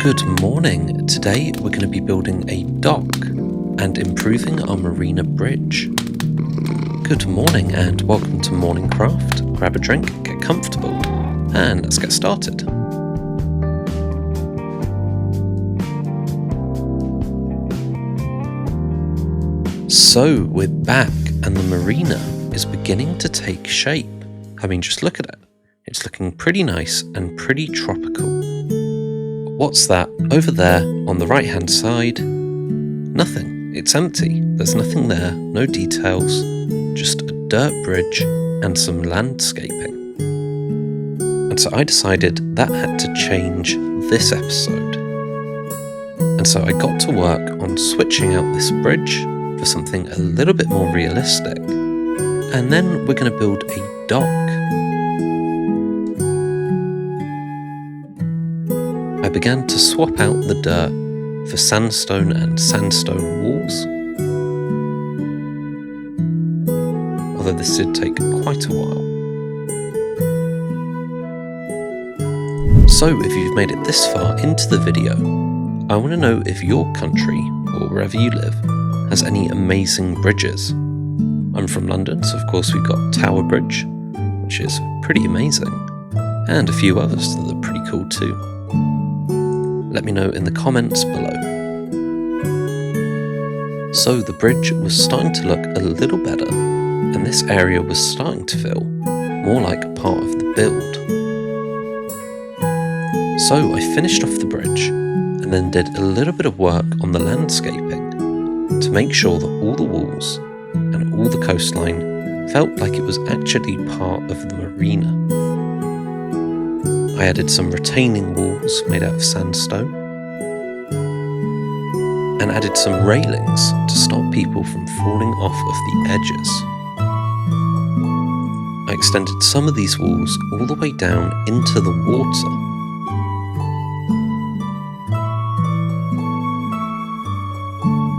Good morning. Today we're going to be building a dock and improving our Marina bridge. Good morning and welcome to MorningCraft. Grab a drink, get comfortable, and let's get started. So we're back and the Marina is beginning to take shape. I mean, just look at it. It's looking pretty nice and pretty tropical. What's that over there on the right hand side? Nothing. It's empty. There's nothing there, no details, just a dirt bridge and some landscaping. And so I decided that had to change this episode. And so I got to work on switching out this bridge for something a little bit more realistic. And then we're going to build a dock. I began to swap out the dirt for sandstone and sandstone walls. Although this did take quite a while. So if you've made it this far into the video, I want to know if your country, or wherever you live, has any amazing bridges. I'm from London, so of course we've got Tower Bridge, which is pretty amazing, and a few others that are pretty cool too. Let me know in the comments below. So the bridge was starting to look a little better, and this area was starting to feel more like part of the build. So I finished off the bridge, and then did a little bit of work on the landscaping to make sure that all the walls and all the coastline felt like it was actually part of the marina. I added some retaining walls made out of sandstone and added some railings to stop people from falling off of the edges. I extended some of these walls all the way down into the water.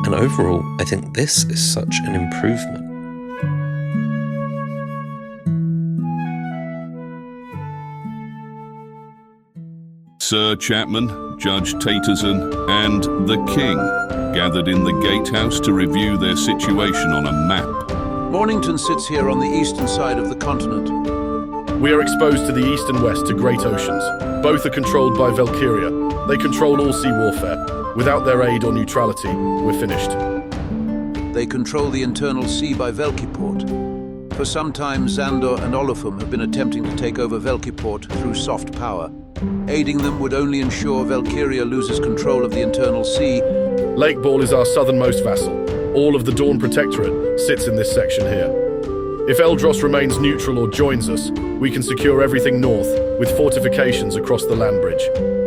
And overall, I think this is such an improvement. Sir Chapman, Judge Taterson, and the King gathered in the gatehouse to review their situation on a map. Mornington sits here on the eastern side of the continent. We are exposed to the east and west to great oceans. Both are controlled by Valkyria. They control all sea warfare. Without their aid or neutrality, we're finished. They control the internal sea by Velkiport. For some time, Xandor and Olafum have been attempting to take over Velkiport through soft power. Aiding them would only ensure Valkyria loses control of the internal sea. Lake Ball is our southernmost vassal. All of the Dawn Protectorate sits in this section here. If Eldros remains neutral or joins us, we can secure everything north with fortifications across the land bridge.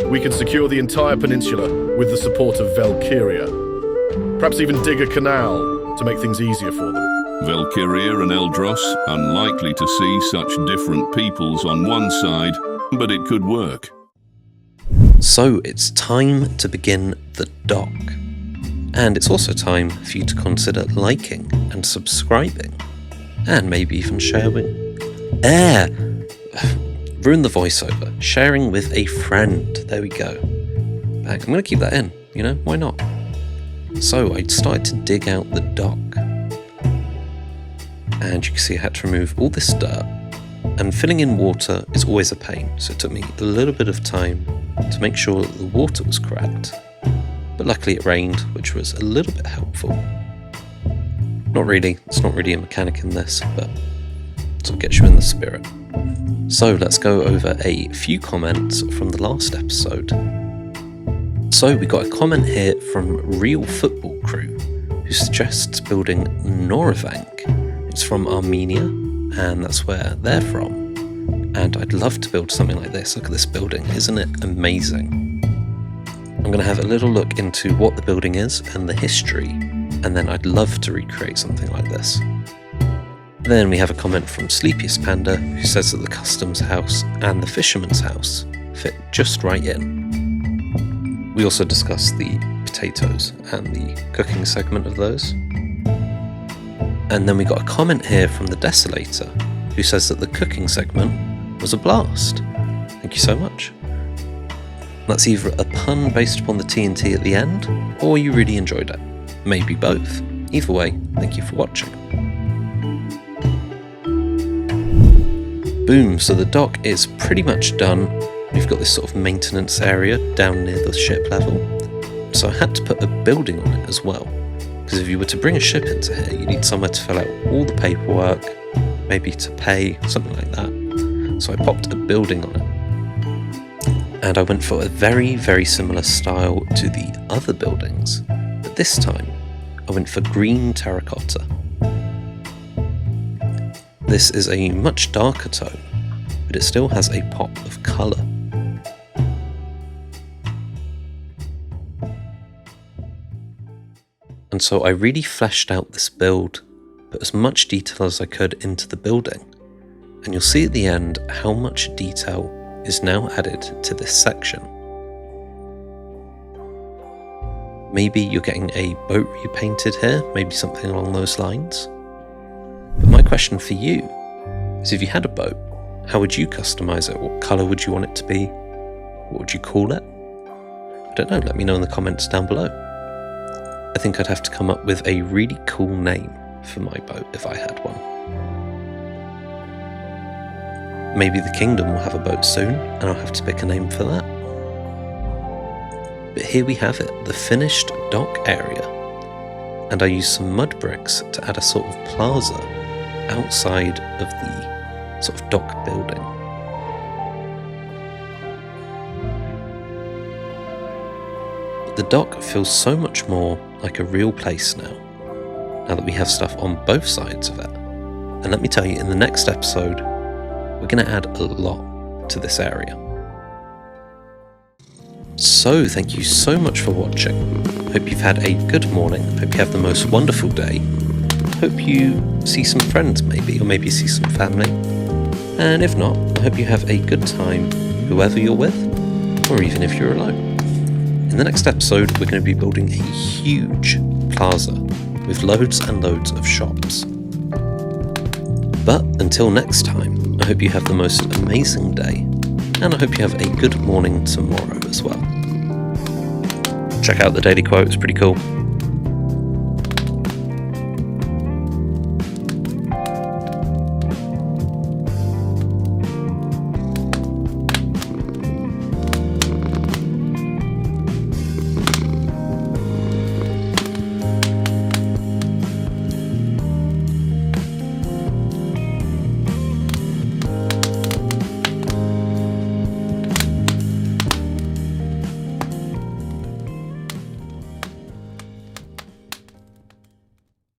We can secure the entire peninsula with the support of Valkyria. Perhaps even dig a canal to make things easier for them. Valkyria and Eldros, unlikely to see such different peoples on one side, but it could work. So it's time to begin the dock. And it's also time for you to consider liking and subscribing. And maybe even sharing. Ruin the voiceover. Sharing with a friend. There we go. I'm going to keep that in. You know, why not? So I started to dig out the dock. And you can see I had to remove all this dirt. And filling in water is always a pain. So it took me a little bit of time to make sure that the water was correct. But luckily it rained, which was a little bit helpful. Not really. It's not really a mechanic in this, but it'll get you in the spirit. So let's go over a few comments from the last episode. So we got a comment here from Real Football Crew, who suggests building Noravank. It's from Armenia, and that's where they're from. And I'd love to build something like this. Look at this building, isn't it amazing? I'm going to have a little look into what the building is and the history, and then I'd love to recreate something like this. Then we have a comment from Sleepiest Panda, who says that the customs house and the fisherman's house fit just right in. We also discussed the potatoes and the cooking segment of those. And then we got a comment here from the Desolator, who says that the cooking segment was a blast. Thank you so much. That's either a pun based upon the TNT at the end, or you really enjoyed it. Maybe both. Either way, thank you for watching. Boom, so the dock is pretty much done. We've got this sort of maintenance area down near the ship level. So I had to put a building on it as well. Because if you were to bring a ship into here, you need somewhere to fill out all the paperwork, maybe to pay, something like that. So I popped a building on it. And I went for a very, very similar style to the other buildings. But this time, I went for green terracotta. This is a much darker tone, but it still has a pop of colour. And so I really fleshed out this build, put as much detail as I could into the building, and you'll see at the end how much detail is now added to this section. Maybe you're getting a boat repainted here, maybe something along those lines. But my question for you is, if you had a boat, how would you customize it? What colour would you want it to be? What would you call it? I don't know, let me know in the comments down below. I think I'd have to come up with a really cool name for my boat if I had one. Maybe the kingdom will have a boat soon, and I'll have to pick a name for that. But here we have it, the finished dock area. And I used some mud bricks to add a sort of plaza outside of the sort of dock building. But the dock feels so much more like a real place now that we have stuff on both sides of it. And let me tell you, in the next episode, we're going to add a lot to this area. So thank you so much for watching. Hope you've had a good morning. Hope you have the most wonderful day. Hope you see some friends maybe, or maybe see some family. And if not, I hope you have a good time, whoever you're with, or even if you're alone. In the next episode, we're going to be building a huge plaza with loads and loads of shops. But until next time, I hope you have the most amazing day, and I hope you have a good morning tomorrow as well. Check out the daily quote, it's pretty cool.